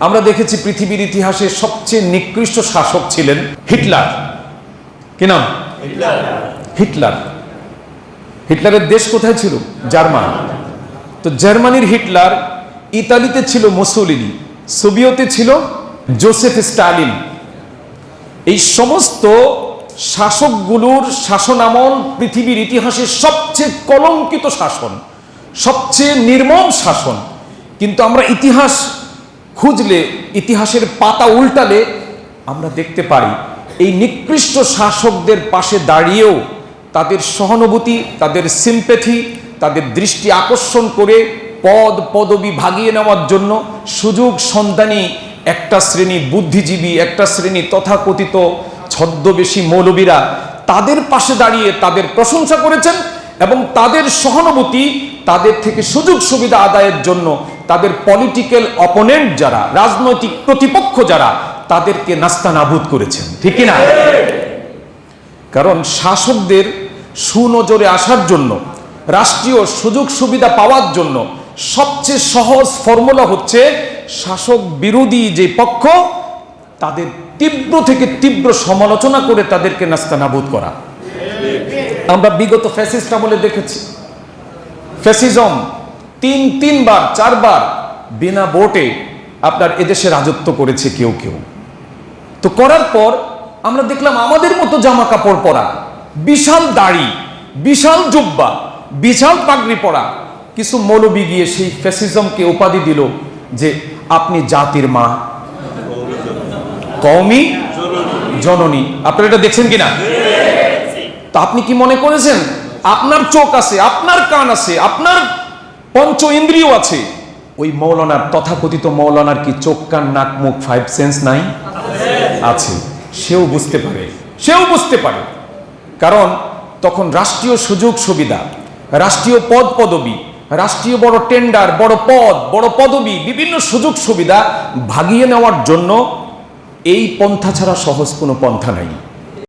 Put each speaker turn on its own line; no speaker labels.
আমরা দেখেছি পৃথিবীর ইতিহাসে সবচেয়ে নিকৃষ্ট শাসক ছিলেন হিটলার। কি নাম? হিটলার। হিটলারের দেশ কোথায় ছিল? জার্মান। তো জার্মানির হিটলার, ইতালিতে ছিল মুসোলিনি, সোভিয়েতে ছিল জোসেফ স্টালিন। এই সমস্ত শাসকগুলোর শাসনামল পৃথিবীর ইতিহাসে সবচেয়ে কলঙ্কিত শাসন, সবচেয়ে নির্মম শাসন। কিন্তু আমরা ইতিহাস খুঁজলে, ইতিহাসের পাতা উল্টালে আমরা দেখতে পারি এই নিকৃষ্ট শাসকদের পাশে দাঁড়িয়েও তাদের সহানুভূতি, তাদের সিম্প্যাথি, তাদের দৃষ্টি আকর্ষণ করে পদ পদবি ভাগিয়ে নেওয়ার জন্য সুযোগ সন্ধানী একটা শ্রেণী বুদ্ধিজীবী, একটা শ্রেণী তথাকথিত ছদ্মবেশী মৌলবীরা তাদের পাশে দাঁড়িয়ে তাদের প্রশংসা করেছেন এবং তাদের সহানুভূতি, তাদের থেকে সুযোগ সুবিধা আদায়ের জন্য তাদের পলিটিক্যাল অপোনেন্ট যারা, রাজনৈতিক প্রতিপক্ষ যারা, তাদেরকে নাস্তানাবুদ করেছেন। ঠিক কিনা? কারণ শাসকদের সুনজরে আসার জন্য, রাষ্ট্রীয় সুযোগ সুবিধা পাওয়ার জন্য সবচেয়ে সহজ ফর্মুলা হচ্ছে শাসক বিরোধী যে পক্ষ তাদের তীব্র থেকে তীব্র সমালোচনা করে তাদেরকে নাস্তানাবুদ করা। আমরা বিগত ফ্যাসিস্ট আমলে দেখেছি ফ্যাসিজম তিনবার চারবার বিনা ভোটে আপনার এদেশে রাজত্ব করেছে কেউ কেউ। তো করার পর আমরা দেখলাম আমাদের মতো জামা কাপড় পরা, বিশাল দাড়ি, বিশাল জুব্বা, বিশাল পাগড়ি পরা কিছু মৌলবি গিয়ে সেই ফ্যাসিজমকে উপাধি দিল যে আপনি জাতির মা, কওমি জননী। আপনারা এটা দেখছেন কিনা? তো আপনি কি মনে করেছেন আপনার চোখ আছে, আপনার কান আছে, আপনার পঞ্চ ইন্দ্রিয় আছে? ওই মৌলানার, তথাকথিত মৌলানার কি চোখ কান নাক মুখ ফাইভ সেন্স নাই? আছে। সেও বুঝতে পারে, সেও বুঝতে পারে। কারণ তখন রাষ্ট্রীয় সুযোগ সুবিধা, রাষ্ট্রীয় পদ পদবি, রাষ্ট্রীয় বড় টেন্ডার, বড় পদ, বড় পদবি, বিভিন্ন সুযোগ সুবিধা ভাগিয়ে নেওয়ার জন্য এই পন্থা ছাড়া সহজ কোনো পন্থা নাই।